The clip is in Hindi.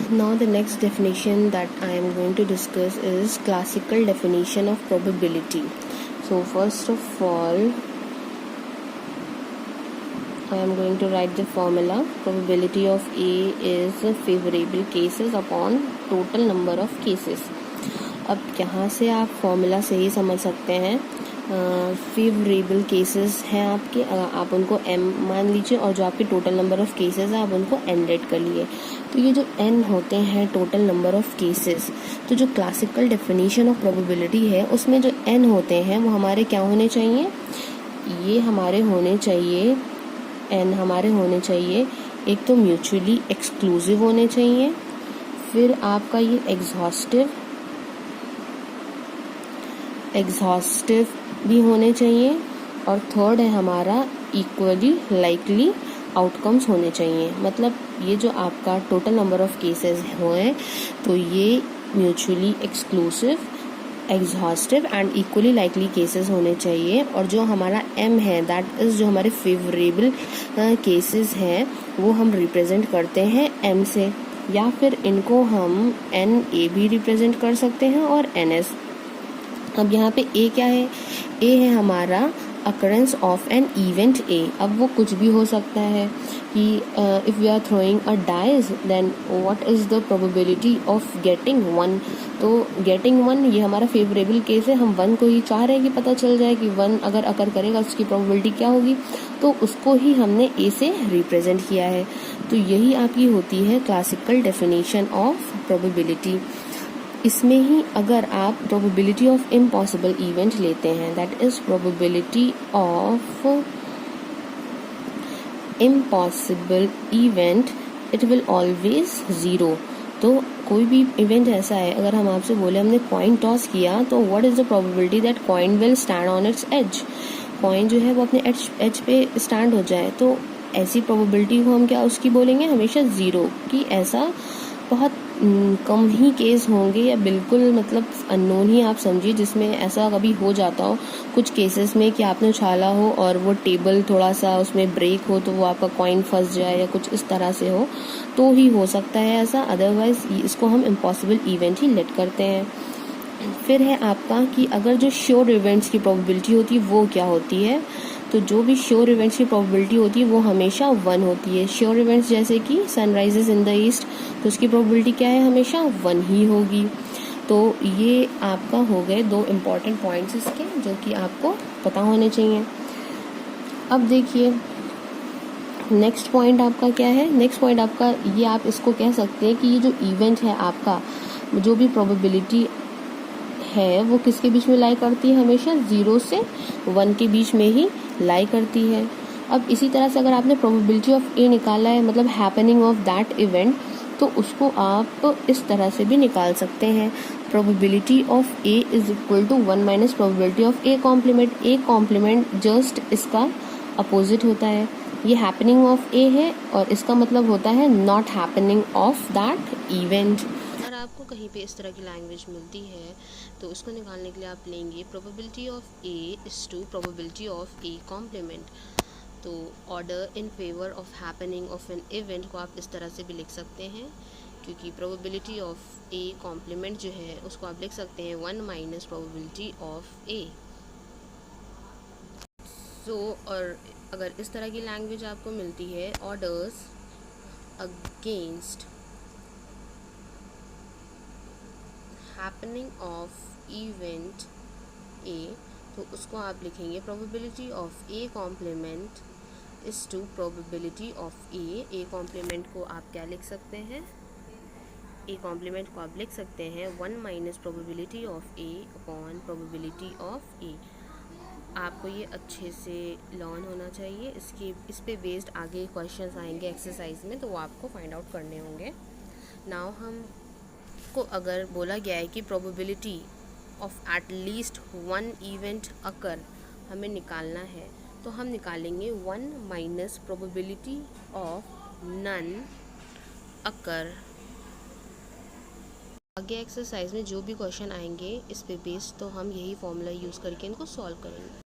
Now the next definition that I am going to discuss is classical definition of probability. So first of all, I am going to write the formula. Probability of A is favorable cases upon total number of cases. अब यहाँ से आप फॉर्मूला से ही समझ सकते हैं. फेवरेबल केसेस हैं आपके, आप उनको m मान लीजिए, और जो आपके टोटल नंबर ऑफ केसेस हैं आप उनको n रेट कर लिए. तो ये जो n होते हैं टोटल नंबर ऑफ केसेस, तो जो क्लासिकल डेफिनेशन ऑफ प्रोबेबिलिटी है उसमें जो n होते हैं वो हमारे क्या होने चाहिए, ये हमारे होने चाहिए, n हमारे होने चाहिए एक तो म्यूचुअली एक्सक्लूसिव होने चाहिए, फिर आपका ये एग्जॉस्टिव भी होने चाहिए, और थर्ड है हमारा इक्वली लाइकली आउटकम्स होने चाहिए. मतलब ये जो आपका टोटल नंबर ऑफ केसेस हुए तो ये mutually exclusive, exhaustive and equally likely cases होने चाहिए. और जो हमारा m है दैट इज़ जो हमारे फेवरेबल केसेस हैं वो हम रिप्रेजेंट करते हैं m से, या फिर इनको हम NA भी रिप्रेजेंट कर सकते हैं और NS. अब यहाँ पे A क्या है, A है हमारा occurrence of an event A. अब वो कुछ भी हो सकता है कि if we are throwing a dice then what is the probability of getting 1. तो गेटिंग 1 ये हमारा फेवरेबल केस है, हम 1 को ही चाह रहे हैं कि पता चल जाए कि 1 अगर अकर करेगा उसकी प्रोबेबिलिटी क्या होगी, तो उसको ही हमने A से रिप्रेजेंट किया है. तो यही आपकी होती है क्लासिकल डेफिनेशन ऑफ प्रोबेबिलिटी. इसमें ही अगर आप प्रोबेबिलिटी ऑफ इम्पॉसिबल इवेंट लेते हैं, that is probability of impossible event, it will always 0. तो कोई भी इवेंट ऐसा है, अगर हम आपसे बोले हमने कॉइन टॉस किया तो what is the probability that coin will stand on its edge, coin जो है वो अपने एज पे स्टैंड हो जाए, तो ऐसी प्रोबेबिलिटी को हम क्या उसकी बोलेंगे, हमेशा 0. कि ऐसा बहुत कम ही केस होंगे या बिल्कुल मतलब अननोन ही आप समझिए जिसमें ऐसा कभी हो जाता हो कुछ केसेस में कि आपने उछाला हो और वो टेबल थोड़ा सा उसमें ब्रेक हो तो वो आपका कॉइन फंस जाए या कुछ इस तरह से हो, तो ही हो सकता है ऐसा. अदरवाइज इसको हम इम्पॉसिबल इवेंट ही लेट करते हैं. फिर है आपका कि अगर जो श्योर इवेंट्स की प्रोबेबिलिटी होती है वो क्या होती है, तो जो भी श्योर इवेंट्स की प्रोबेबिलिटी होती है वो हमेशा 1 होती है. श्योर इवेंट्स जैसे कि सनराइजेस इन द ईस्ट, तो उसकी प्रोबेबिलिटी क्या है, हमेशा 1 ही होगी. तो ये आपका हो गए 2 इम्पॉर्टेंट पॉइंट्स इसके जो कि आपको पता होने चाहिए. अब देखिए नेक्स्ट पॉइंट आपका क्या है. नेक्स्ट पॉइंट आपका ये, आप इसको कह सकते हैं कि ये जो इवेंट है आपका, जो भी प्रोबेबिलिटी है वो किसके बीच में लाई करती है, हमेशा 0 से 1 के बीच में ही लाई करती है. अब इसी तरह से अगर आपने प्रोबेबिलिटी ऑफ A निकाला है, मतलब हैपनिंग ऑफ दैट इवेंट, तो उसको आप इस तरह से भी निकाल सकते हैं. Probability of A is equal to 1 minus probability of A complement. A complement just इसका अपोजिट होता है. ये हैपनिंग ऑफ A है और इसका मतलब होता है not happening of that event. अगर आपको कहीं पे इस तरह की लैंग्वेज मिलती है तो उसको निकालने के लिए आप लेंगे probability of A is to probability of A complement. तो order in favour of happening of an event को आप इस तरह से भी लिख सकते हैं, क्योंकि प्रोबेबिलिटी ऑफ A कॉम्प्लीमेंट जो है उसको आप लिख सकते हैं 1 minus probability of A. So और अगर इस तरह की लैंग्वेज आपको मिलती है odds against happening of event A, तो उसको आप लिखेंगे probability of A complement is to probability of A complement को आप क्या लिख सकते हैं, A कॉम्प्लीमेंट को आप लिख सकते हैं 1 minus probability of A upon probability of A. आपको ये अच्छे से लर्न होना चाहिए. इस पे बेस्ड आगे क्वेश्चंस आएंगे एक्सरसाइज में, तो वो आपको फाइंड आउट करने होंगे. नाउ हम को अगर बोला गया है कि probability of at least 1 event occur हमें निकालना है, तो हम निकालेंगे 1 माइनस प्रोबेबिलिटी ऑफ नन अकर. आगे एक्सरसाइज में जो भी क्वेश्चन आएंगे इस पे बेस्ड तो हम यही फॉर्मूला यूज़ करके इनको सॉल्व करेंगे.